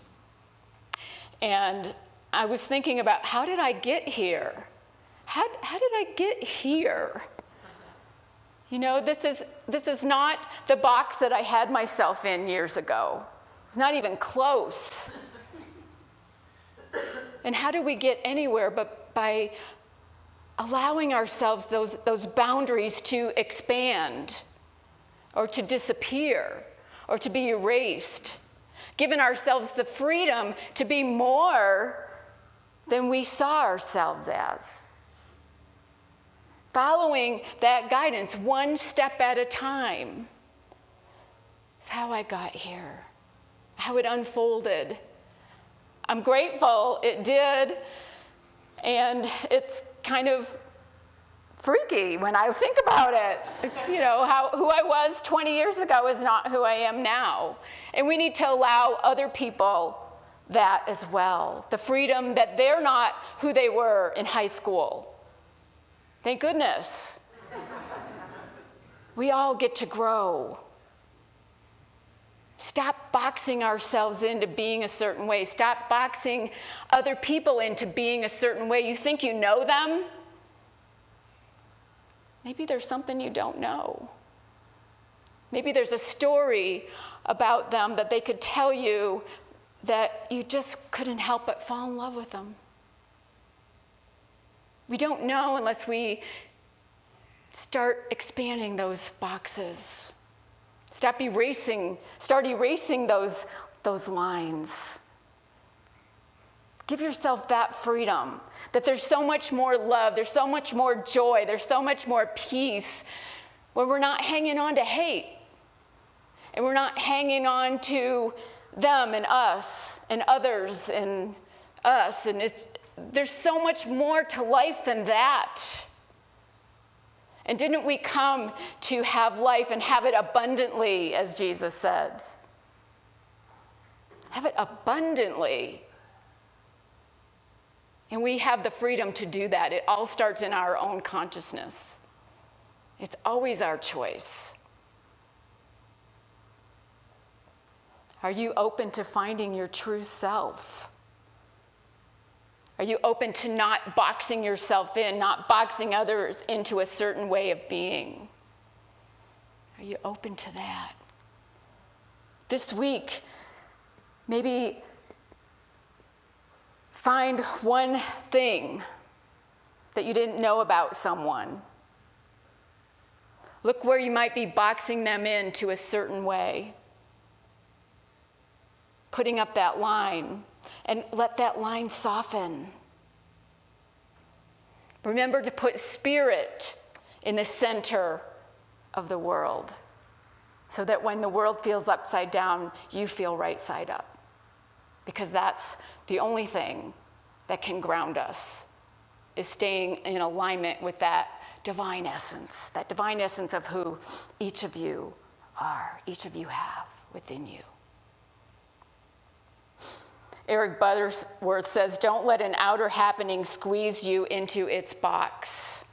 And I was thinking about, how did I get here? How did I get here? You know, this is not the box that I had myself in years ago. It's not even close. And how do we get anywhere but by allowing ourselves those boundaries to expand, or to disappear, or to be erased, giving ourselves the freedom to be more than we saw ourselves as. Following that guidance, one step at a time. That's how I got here, how it unfolded. I'm grateful it did. And it's kind of freaky when I think about it. You know, who I was 20 years ago is not who I am now. And we need to allow other people that as well. The freedom that they're not who they were in high school. Thank goodness. We all get to grow. Stop boxing ourselves into being a certain way. Stop boxing other people into being a certain way. You think you know them? Maybe there's something you don't know. Maybe there's a story about them that they could tell you that you just couldn't help but fall in love with them. We don't know unless we start expanding those boxes. Start erasing those lines. Give yourself that freedom, that there's so much more love, there's so much more joy, there's so much more peace when we're not hanging on to hate. And we're not hanging on to them and us and others and us. And there's so much more to life than that. And didn't we come to have life and have it abundantly, as Jesus said? Have it abundantly. And we have the freedom to do that. It all starts in our own consciousness. It's always our choice. Are you open to finding your true self? Are you open to not boxing yourself in, not boxing others into a certain way of being? Are you open to that? This week, maybe find one thing that you didn't know about someone. Look where you might be boxing them into a certain way. Putting up that line. And let that line soften. Remember to put spirit in the center of the world so that when the world feels upside down, you feel right side up. Because that's the only thing that can ground us, is staying in alignment with that divine essence of who each of you are, each of you have within you. Eric Butterworth says, don't let an outer happening squeeze you into its box,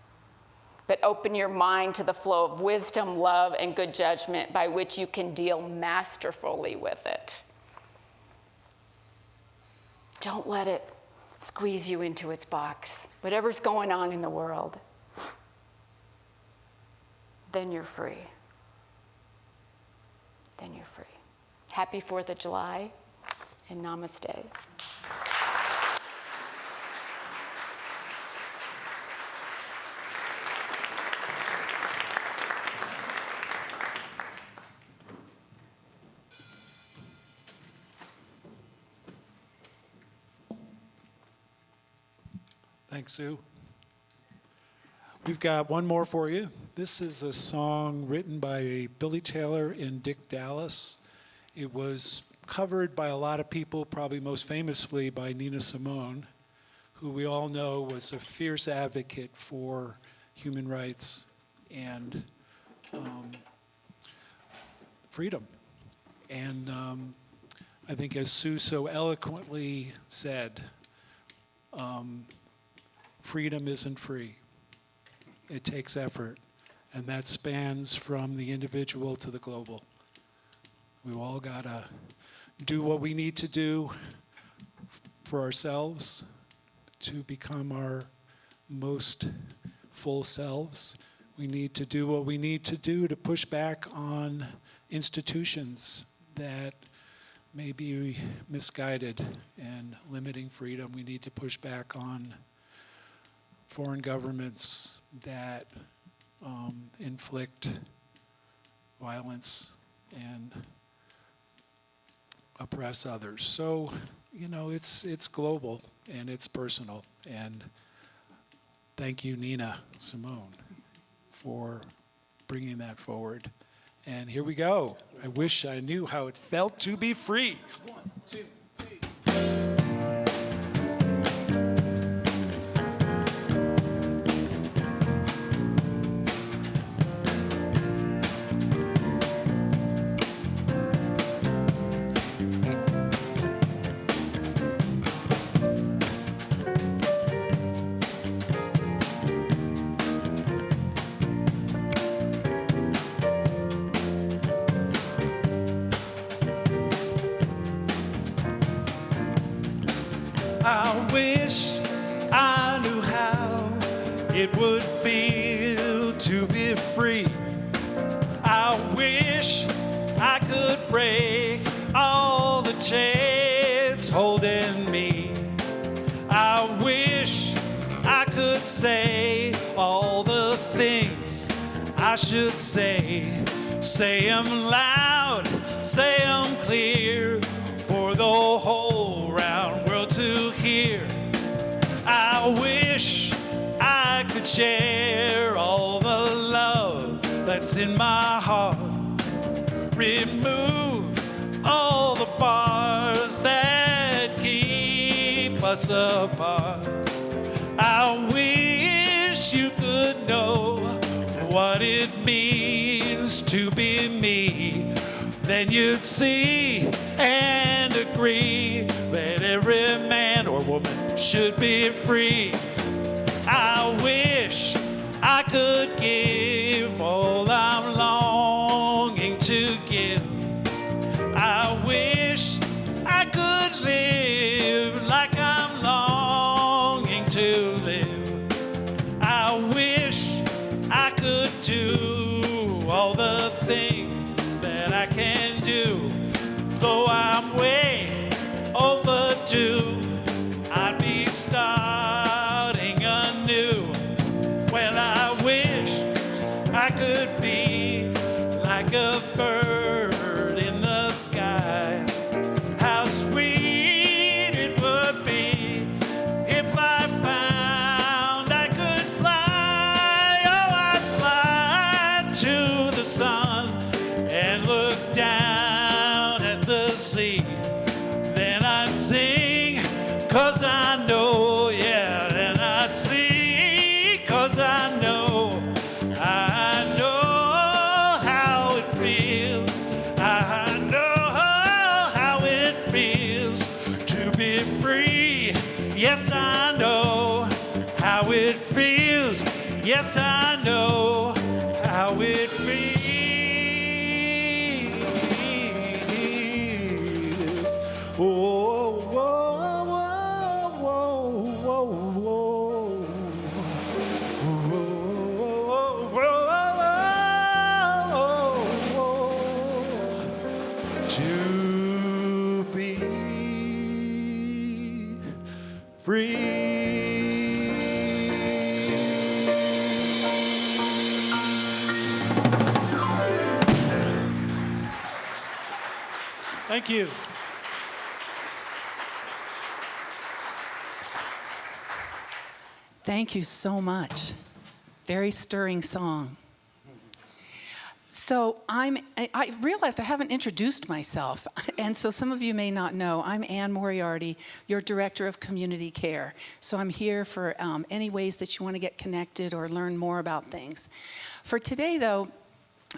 but open your mind to the flow of wisdom, love, and good judgment by which you can deal masterfully with it. Don't let it squeeze you into its box. Whatever's going on in the world, then you're free. Then you're free. Happy 4th of July. And namaste. Thanks, Sue. We've got one more for you. This is a song written by Billy Taylor and Dick Dallas. It was covered by a lot of people, probably most famously by Nina Simone, who we all know was a fierce advocate for human rights and freedom. And I think, as Sue so eloquently said, freedom isn't free. It takes effort, and that spans from the individual to the global. We've all got to do what we need to do for ourselves to become our most full selves. We need to do what we need to do to push back on institutions that may be misguided and limiting freedom. We need to push back on foreign governments that inflict violence and oppress others. So, you know, it's global and it's personal. And thank you, Nina Simone, for bringing that forward. And here we go. I wish I knew how it felt to be free. 1, 2, 3. I wish I knew how it would feel to be free. I wish I could break all the chains holding me. I wish I could say all the things I should say. Say 'em loud, say 'em clear, for the whole round world to hear. I wish I could share all the love that's in my heart. Remove all the bars that keep us apart. I wish you could know what it means to be me. Then you'd see and agree that every man or woman should be free. I wish I could give all I'm longing to give. I wish I could live like I'm longing to live. I wish I could do all the things that I can do. Though I'm way overdue, I'd be starting anew. Well, I wish I could be like a bird in the sky. How sweet it would be if I found I could fly. Oh, I'd fly to the sun and look down at the sea. Then I'd sing, 'cause I know, yeah, then I'd sing, 'cause I know how it feels. I know how it feels to be free. Yes, I know how it feels. Yes, I know how it feels. Whoa, whoa, whoa, whoa, whoa, whoa. To be free. Thank you. Thank you so much. Very stirring song. So I realized I haven't introduced myself, and so some of you may not know, I'm Ann Moriarty, your Director of Community Care. So I'm here for any ways that you want to get connected or learn more about things. For today, though,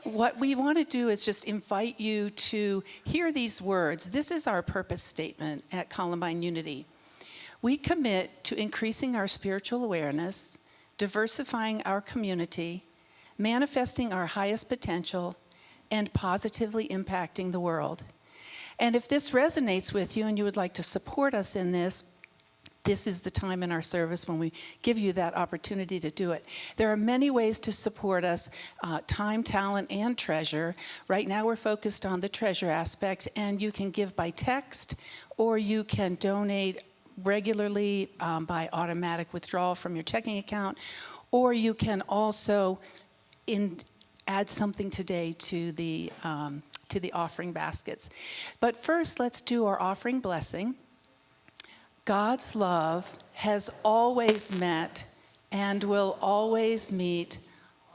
what we want to do is just invite you to hear these words. This is our purpose statement at Columbine Unity. We commit to increasing our spiritual awareness, diversifying our community, manifesting our highest potential, and positively impacting the world. And if this resonates with you and you would like to support us in this, this is the time in our service when we give you that opportunity to do it. There are many ways to support us, time, talent, and treasure. Right now we're focused on the treasure aspect, and you can give by text, or you can donate regularly by automatic withdrawal from your checking account, or you can also add something today to the offering baskets. But first, let's do our offering blessing. God's love has always met and will always meet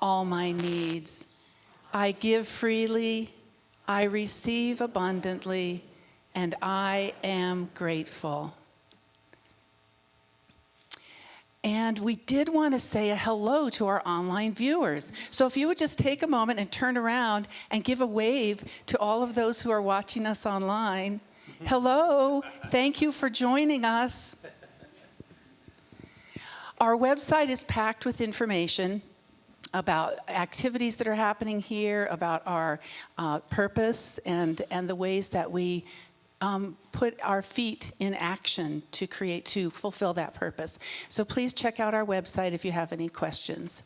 all my needs. I give freely, I receive abundantly, and I am grateful. And we did want to say a hello to our online viewers. So if you would just take a moment and turn around and give a wave to all of those who are watching us online. Hello, thank you for joining us. Our website is packed with information about activities that are happening here, about our purpose and the ways that we put our feet in action to fulfill that purpose. So please check out our website if you have any questions.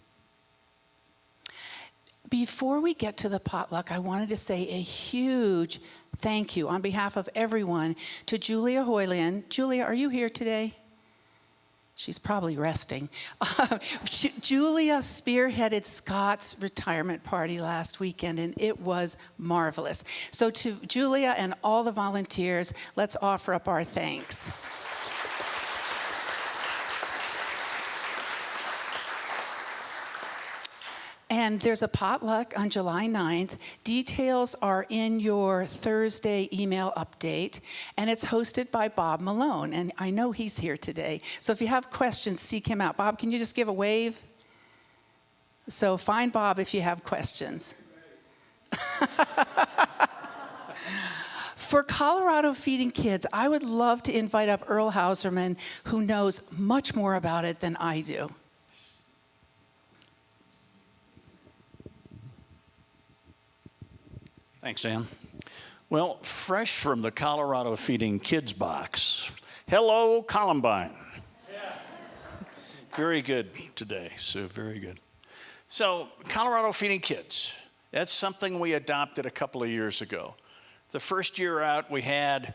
Before we get to the potluck, I wanted to say a huge thank you on behalf of everyone to Julia Hoyland. Julia, are you here today? She's probably resting. Julia spearheaded Scott's retirement party last weekend, and it was marvelous. So to Julia and all the volunteers, let's offer up our thanks. And there's a potluck on July 9th. Details are in your Thursday email update, and it's hosted by Bob Malone, and I know he's here today. So if you have questions, seek him out. Bob, can you just give a wave? So find Bob if you have questions. For Colorado Feeding Kids, I would love to invite up Earl Hauserman, who knows much more about it than I do. Thanks, Ann. Well, fresh from the Colorado Feeding Kids box, hello, Columbine. Yeah. Very good today, so very good. So, Colorado Feeding Kids, that's something we adopted a couple of years ago. The first year out, we had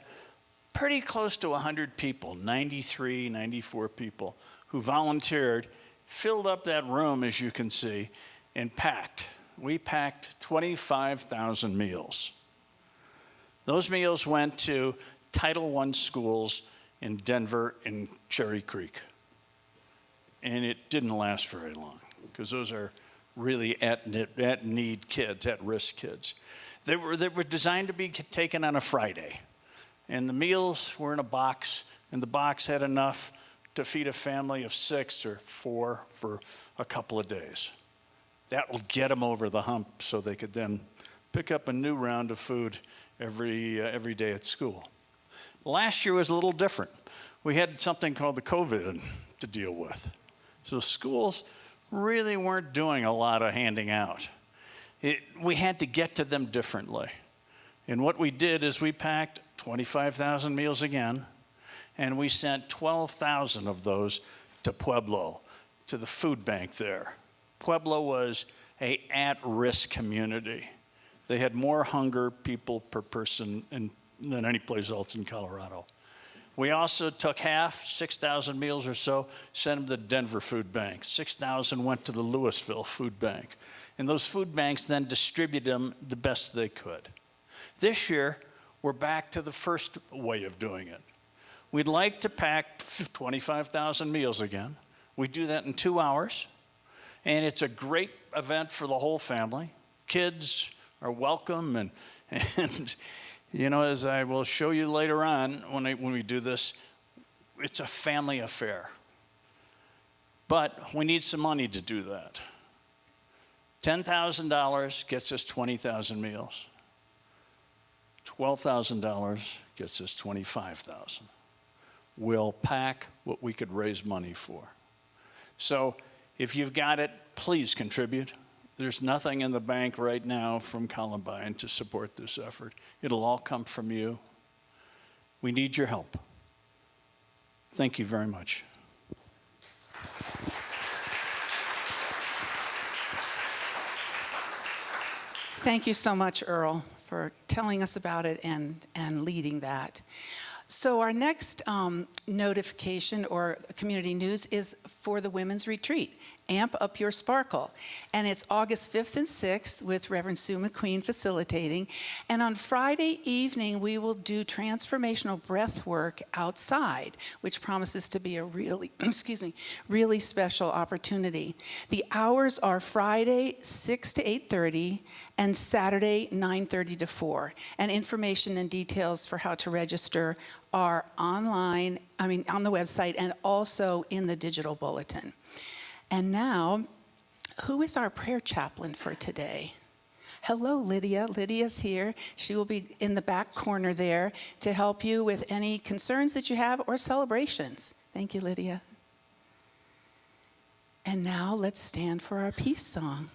pretty close to 100 people, 93, 94 people, who volunteered, filled up that room, as you can see, and packed. We packed 25,000 meals. Those meals went to Title I schools in Denver and Cherry Creek. And it didn't last very long, because those are really at-need kids, at-risk kids. They were designed to be taken on a Friday. And the meals were in a box, and the box had enough to feed a family of 6 or 4 for a couple of days. That will get them over the hump so they could then pick up a new round of food every day at school. Last year was a little different. We had something called the COVID to deal with. So schools really weren't doing a lot of handing out. We had to get to them differently. And what we did is we packed 25,000 meals again, and we sent 12,000 of those to Pueblo, to the food bank there. Pueblo was an at-risk community. They had more hunger people per person than any place else in Colorado. We also took half, 6,000 meals or so, sent them to the Denver Food Bank. 6,000 went to the Louisville Food Bank. And those food banks then distributed them the best they could. This year, we're back to the first way of doing it. We'd like to pack 25,000 meals again. We do that in 2 hours. And it's a great event for the whole family. Kids are welcome, and you know, as I will show you later on when we do this, it's a family affair. But we need some money to do that. $10,000 gets us 20,000 meals. $12,000 gets us 25,000. We'll pack what we could raise money for. So if you've got it, please contribute. There's nothing in the bank right now from Columbine to support this effort. It'll all come from you. We need your help. Thank you very much. Thank you so much, Earl, for telling us about it and leading that. So our next notification or community news is for the Women's Retreat, Amp Up Your Sparkle. And it's August 5th and 6th with Reverend Sue McQueen facilitating. And on Friday evening, we will do transformational breath work outside, which promises to be a really, really special opportunity. The hours are Friday, 6 to 8:30, and Saturday, 9:30 to 4. And information and details for how to register are on the website and also in the digital bulletin. And now, who is our prayer chaplain for today? Hello, Lydia. Lydia's here. She will be in the back corner there to help you with any concerns that you have or celebrations. Thank you, Lydia. And now let's stand for our peace song.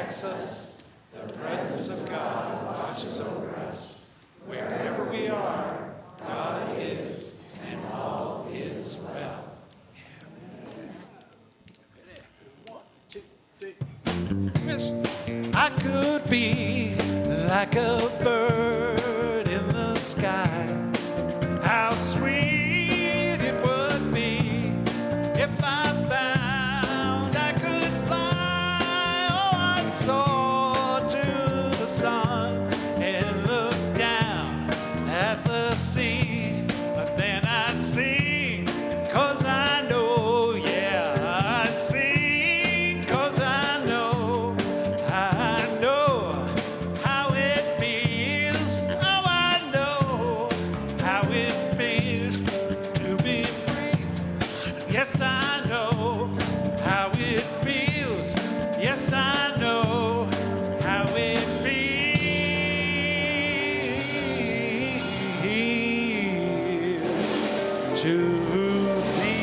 protects us. The presence of God watches over us. Wherever we are, God is, and all is well. I could be like a bird in the sky. How sweet it would be if I found I could fly. Oh, I'd soar to the sun and look down at the sea. But then I'd sing, 'cause I know, yeah, I'd sing, 'cause I know how it feels. Oh, I know how it feels to be free. Yes, I know how it feels. Yes, I know how it feels to be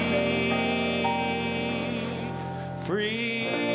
free.